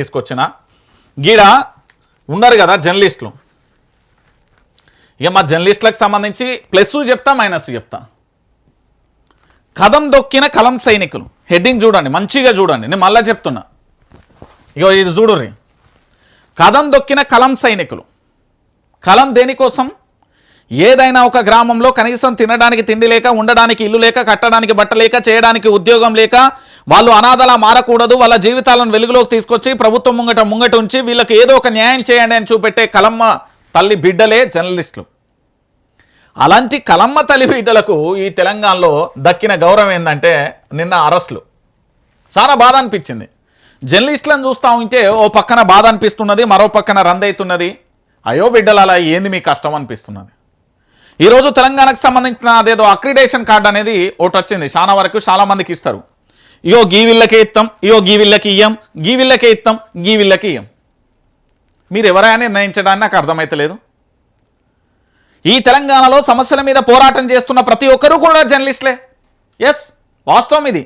తీసుకొచ్చిన గీడ ఉన్నారు కదా జర్నలిస్టులు. ఇక మా జర్నలిస్టులకు సంబంధించి ప్లస్ చెప్తా మైనస్ చెప్తా. కదం దొక్కిన కలం సైనికులు హెడ్డింగ్ చూడండి, మంచిగా చూడండి, నేను మళ్ళీ చెప్తున్నా. ఇగో ఇది చూడుర్రి, కదం దొక్కిన కలం సైనికులు. కలం దేనికోసం? ఏదైనా ఒక గ్రామంలో కనీసం తినడానికి తిండి లేక, ఉండడానికి ఇల్లు లేక, కట్టడానికి బట్ట లేక, చేయడానికి ఉద్యోగం లేక, వాళ్ళు అనాథలా మారకూడదు, వాళ్ళ జీవితాలను వెలుగులోకి తీసుకొచ్చి ప్రభుత్వం ముంగట ఉంచి వీళ్ళకి ఏదో ఒక న్యాయం చేయండి అని చూపెట్టే కలమ్మ తల్లి బిడ్డలే జర్నలిస్టులు. అలాంటి కలమ్మ తల్లి బిడ్డలకు ఈ తెలంగాణలో దక్కిన గౌరవం ఏంటంటే నిన్న అరెస్టులు. చాలా బాధ అనిపించింది. జర్నలిస్టులను చూస్తూ ఉంటే ఓ పక్కన బాధ అనిపిస్తున్నది, మరో పక్కన రందవుతున్నది. అయ్యో బిడ్డలు అలా ఏంది మీ కష్టం అనిపిస్తున్నది. ఈరోజు తెలంగాణకు సంబంధించిన అదేదో అక్రిడేషన్ కార్డు అనేది ఒకటి వచ్చింది. చాలా వరకు చాలామందికి ఇస్తారు. ఇయో గీ వీళ్ళకే ఇస్తాం, ఇయో గీ వీళ్ళకి ఇయ్యం, గీ వీళ్ళకే ఇస్తాం, గీ వీళ్ళకి ఇయ్యం. మీరు ఎవరైనా నిర్ణయించడానికి నాకు అర్థమవుతలేదు. ఈ తెలంగాణలో సమస్యల మీద పోరాటం చేస్తున్న ప్రతి ఒక్కరూ కూడా జర్నలిస్టులే. ఎస్, వాస్తవం ఇది.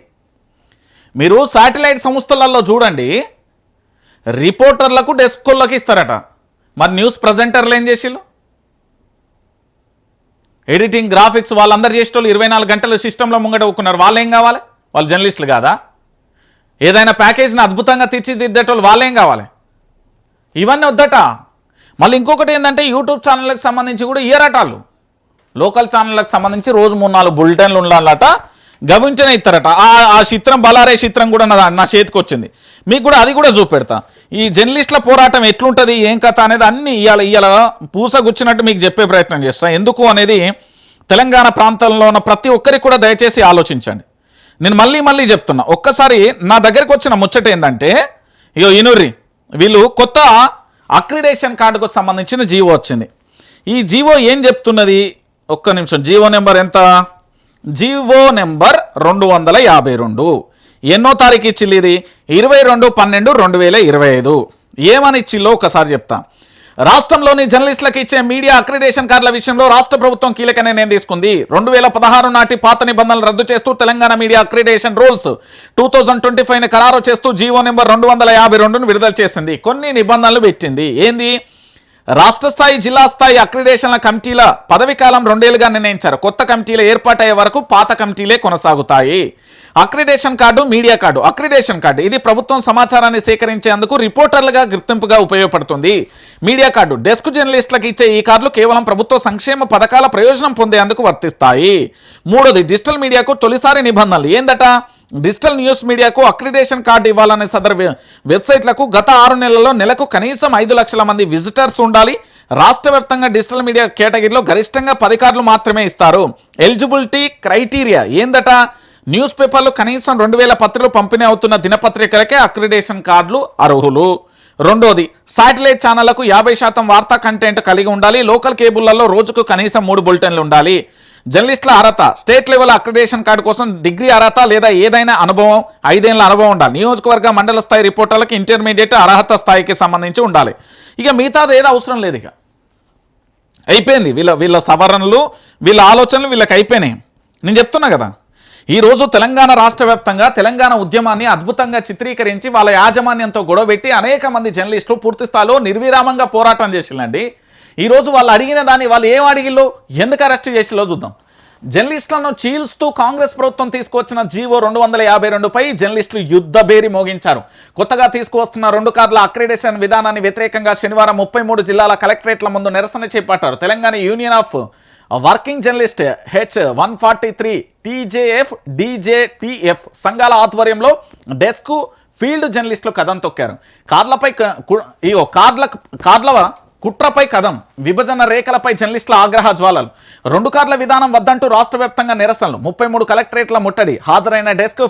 మీరు శాటిలైట్ సంస్థలలో చూడండి, రిపోర్టర్లకు డెస్క్లకు ఇస్తారట. మరి న్యూస్ ప్రజెంటర్లు ఏం చేసిళ్ళు? ఎడిటింగ్, గ్రాఫిక్స్ వాళ్ళందరూ చేసేటోళ్ళు 24 గంటలు సిస్టంలో ముంగట ఒక్కున్నారు. వాళ్ళు ఏం కావాలి? వాళ్ళు జర్నలిస్టులు కాదా? ఏదైనా ప్యాకేజ్ని అద్భుతంగా తీర్చిదిద్దేటోళ్ళు వాళ్ళేం కావాలి? ఇవన్నీ వద్దట. మళ్ళీ ఇంకొకటి ఏంటంటే యూట్యూబ్ ఛానళ్ళకి సంబంధించి కూడా ఇయరటాలు. లోకల్ ఛానళ్ళకి సంబంధించి రోజు 3-4 బులెటిన్లు ఉండాలట, గవించనే ఇస్తారట. ఆ చిత్రం బలారే చిత్రం కూడా నా చేతికి వచ్చింది. మీకు కూడా అది కూడా చూపెడతా. ఈ జర్నలిస్టుల పోరాటం ఎట్లుంటుంది, ఏం కథ అనేది అన్ని ఇవాళ పూసగుచ్చినట్టు మీకు చెప్పే ప్రయత్నం చేస్తా. ఎందుకు అనేది తెలంగాణ ప్రాంతంలో ఉన్న ప్రతి ఒక్కరికి కూడా దయచేసి ఆలోచించండి. నేను మళ్ళీ చెప్తున్నా. ఒక్కసారి నా దగ్గరికి వచ్చిన ముచ్చట ఏంటంటే, ఇగో ఇనుర్రి, వీళ్ళు కొత్త అక్రిడేషన్ కార్డుకు సంబంధించిన జీవో వచ్చింది. ఈ జీవో ఏం చెప్తున్నది? ఒక్క నిమిషం. జీవో నెంబర్ ఎంత? GO number 252. ఎన్నో తారీఖు ఇచ్చిల్లు ఇది? 22/12/2025. ఏమని ఇచ్చిల్లో ఒకసారి చెప్తా. రాష్ట్రంలోని జర్నలిస్టులకు ఇచ్చే మీడియా అక్రిడేషన్ కార్డుల విషయంలో రాష్ట్ర ప్రభుత్వం కీలక నిర్ణయం తీసుకుంది. 2016 నాటి పాత నిబంధనలు రద్దు చేస్తూ తెలంగాణ మీడియా అక్రిడేషన్ రూల్స్ 2025ని ఖరారు చేస్తూ జీవో నెంబర్ 252ను విడుదల చేసింది. కొన్ని నిబంధనలు పెట్టింది. ఏంది? రాష్ట్ర స్థాయి, జిల్లా స్థాయి అక్రిడేషన్ల కమిటీల పదవి కాలం 2 ఏళ్లుగా నిర్ణయించారు. కొత్త కమిటీలు ఏర్పాటయ్యే వరకు పాత కమిటీలే కొనసాగుతాయి. Accreditation card, media card. Accreditation card ఇది ప్రభుత్వం సమాచారాన్ని సేకరించేందుకు రిపోర్టర్లుగా గుర్తింపుగా ఉపయోగపడుతుంది. మీడియా కార్డు డెస్క్ జర్నలిస్టులకు ఇచ్చే ఈ కార్డులు కేవలం ప్రభుత్వ సంక్షేమ పథకాల ప్రయోజనం పొందేందుకు వర్తిస్తాయి. మూడోది, డిజిటల్ మీడియాకు తొలిసారి నిబంధనలు. ఏందట? డిజిటల్ న్యూస్ మీడియాకు అక్రిడేషన్ కార్డు ఇవ్వాలనే సదరు వెబ్సైట్లకు గత 6 నెలల్లో నెలకు కనీసం 5 లక్షల మంది విజిటర్స్ ఉండాలి. రాష్ట్ర వ్యాప్తంగా డిజిటల్ మీడియా కేటగిరీలో గరిష్టంగా 10 కార్డులు మాత్రమే ఇస్తారు. Eligibility criteria ఏందట? న్యూస్ పేపర్లు కనీసం 2000 పత్రికలు పంపిణీ అవుతున్న దినపత్రికలకే అక్రిడేషన్ కార్డులు అర్హులు. రెండోది, శాటిలైట్ ఛానళ్లకు 50% వార్తా కంటెంట్ కలిగి ఉండాలి. లోకల్ కేబుళ్లలో రోజుకు కనీసం 3 బులెటిన్లు ఉండాలి. జర్నలిస్టుల అర్హత, స్టేట్ లెవెల్ అక్రిడేషన్ కార్డు కోసం డిగ్రీ అర్హత లేదా ఏదైనా అనుభవం 5 ఏళ్ల అనుభవం ఉండాలి. నియోజకవర్గ మండల స్థాయి రిపోర్టర్లకు ఇంటర్మీడియట్ అర్హత స్థాయికి సంబంధించి ఉండాలి. ఇక మిగతాది ఏదో అవసరం లేదు. ఇక అయిపోయింది. వీళ్ళ సవరణలు, వీళ్ళ ఆలోచనలు వీళ్ళకి అయిపోయినాయి. నేను చెప్తున్నా కదా, ఈరోజు తెలంగాణ రాష్ట్ర వ్యాప్తంగా తెలంగాణ ఉద్యమాన్ని అద్భుతంగా చిత్రీకరించి వాళ్ళ యాజమాన్యంతో గొడవబెట్టి అనేక మంది జర్నలిస్టులు పూర్తి స్థాయిలో నిర్విరామంగా పోరాటం చేసిందండి. ఈరోజు వాళ్ళు అడిగిన దాన్ని వాళ్ళు ఏం అడిగిల్లో, ఎందుకు అరెస్ట్ చేసిలో చూద్దాం. జర్నలిస్టులను చీల్స్తూ కాంగ్రెస్ ప్రభుత్వం తీసుకొచ్చిన జీవో 252పై జర్నలిస్టులు యుద్ధ బేరి మోగించారు. కొత్తగా తీసుకువస్తున్న 2 కార్డుల అక్రిడేషన్ విధానాన్ని వ్యతిరేకంగా శనివారం 33 జిల్లాల కలెక్టరేట్ల ముందు నిరసన చేపట్టారు. Telangana union of working journalist H143 TJF DJTF సంఘాల ఆధ్వర్యంలో డెస్క్ ఫీల్డ్ జర్నలిస్టులు కథం తొక్కారు. కార్డుల కుట్రపై కథం, విభజన రేఖలపై జర్నలిస్టుల ఆగ్రహ జ్వాలలు. 2 కార్డుల విధానం వద్దంటూ రాష్ట్ర వ్యాప్తంగా నిరసనలు. 33 కలెక్టరేట్ల ముట్టడి. హాజరైన డెస్క్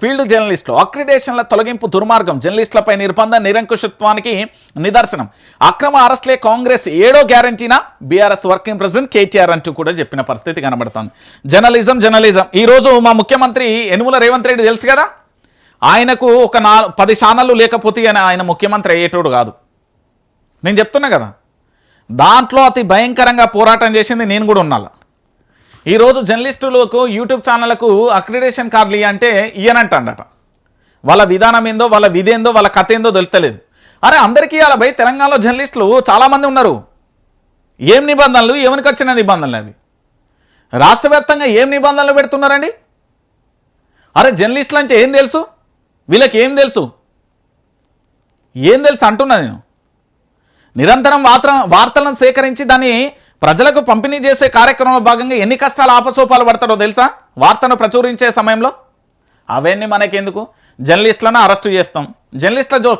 ఫీల్డ్ జర్నలిస్టులు. అక్రిడేషన్ల తొలగింపు దుర్మార్గం, జర్నలిస్టులపై నిర్బంధ నిరంకుశత్వానికి నిదర్శనం. అక్రమ అరెస్ట్లే కాంగ్రెస్ 7వ గ్యారంటీనా? బీఆర్ఎస్ వర్కింగ్ ప్రెసిడెంట్ కేటీఆర్ అంటూ కూడా చెప్పిన పరిస్థితి కనబడుతుంది. జర్నలిజం. ఈరోజు మా ముఖ్యమంత్రి యనుమల రేవంత్ రెడ్డి తెలుసు కదా, ఆయనకు ఒక 10 ఛానళ్ళు లేకపోతే ఆయన ముఖ్యమంత్రి అయ్యేటోడు కాదు. నేను చెప్తున్నా కదా, దాంట్లో అతి భయంకరంగా పోరాటం చేసింది నేను కూడా ఉన్నాను. ఈరోజు జర్నలిస్టులకు, యూట్యూబ్ ఛానళ్లకు అక్రిడేషన్ కార్డులు అంటే ఇయ్యనంటాడట. వాళ్ళ విధానం ఏందో, వాళ్ళ విధేందో, వాళ్ళ కథ ఏందో తెలుస్తలేదు. అరే అందరికీ అలా భయ్, తెలంగాణలో జర్నలిస్టులు చాలామంది ఉన్నారు. ఏం నిబంధనలు, ఎవరికి వచ్చిన నిబంధనలు అవి? రాష్ట్ర వ్యాప్తంగా ఏం నిబంధనలు పెడుతున్నారండి? అరే జర్నలిస్టులు అంటే ఏం తెలుసు వీళ్ళకి? ఏం తెలుసు అంటున్నా నేను. నిరంతరం వార్తలను సేకరించి దాన్ని ప్రజలకు పంపిణీ చేసే కార్యక్రమంలో భాగంగా ఎన్ని కష్టాలు ఆపసోపాలు పడతాడో తెలుసా వార్తను ప్రచురించే సమయంలో? అవన్నీ మనకెందుకు? జర్నలిస్టులను అరెస్టు చేస్తాం. జర్నలిస్టుల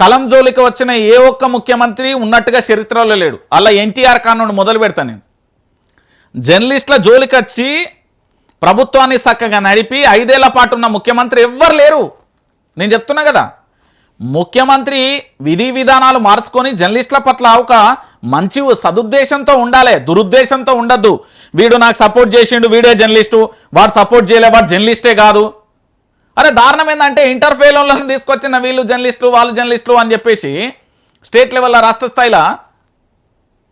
కలం జోలికి వచ్చిన ఏ ఒక్క ముఖ్యమంత్రి ఉన్నట్టుగా చరిత్రలో లేడు. అలా ఎన్టీఆర్ కాను మొదలు పెడతాను నేను. జర్నలిస్టుల జోలికి వచ్చి ప్రభుత్వాన్ని చక్కగా నడిపి 5 ఏళ్ల పాటు ఉన్న ముఖ్యమంత్రి ఎవ్వరు లేరు. నేను చెప్తున్నా కదా, ముఖ్యమంత్రి విధి విధానాలు మార్చుకొని జర్నలిస్టుల పట్ల ఒక మంచి సదుద్దేశంతో ఉండాలి, దురుద్దేశంతో ఉండద్దు. వీడు నాకు సపోర్ట్ చేసిండు, వీడే జర్నలిస్టు, వాడు సపోర్ట్ చేయలే, వాడు జర్నలిస్టే కాదు. అరే దారుణం ఏంటంటే ఇంటర్ఫేలోలను తీసుకొచ్చిన వీళ్ళు జర్నలిస్టులు, వాళ్ళు జర్నలిస్టులు అని చెప్పేసి స్టేట్ లెవెల్లో, రాష్ట్ర స్థాయిలో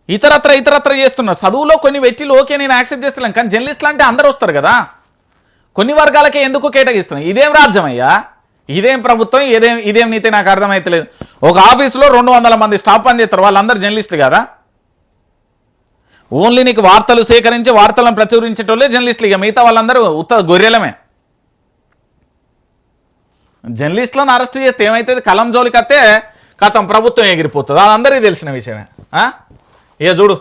ఇతరత్ర చేస్తున్నారు. చదువులో కొన్ని వ్యక్తులు ఓకే నేను యాక్సెప్ట్ చేస్తున్నాను, కానీ జర్నలిస్టులు అంటే అందరూ వస్తారు కదా, కొన్ని వర్గాలకే ఎందుకు కేటాయిస్తున్నాం? ఇదేం రాజ్యం అయ్యా? ఇదేం ప్రభుత్వం? ఇదేం నీతి? నాకు అర్థమైతలేదు. ఒక ఆఫీసులో 200 మంది స్టాఫ్ పని చేస్తారు, వాళ్ళందరూ జర్నలిస్టులు కదా? ఓన్లీ నీకు వార్తలు సేకరించి వార్తలను ప్రచురించేటోళ్ళే జర్నలిస్టులు, ఇక మిగతా వాళ్ళందరూ గొర్రెలమే. జర్నలిస్టులను అరెస్ట్ చేస్తే ఏమవుతుంది? కలం జోలికి వస్తే కథం ప్రభుత్వం ఎగిరిపోతుంది. అది అందరికీ తెలిసిన విషయమే. ఇక చూడు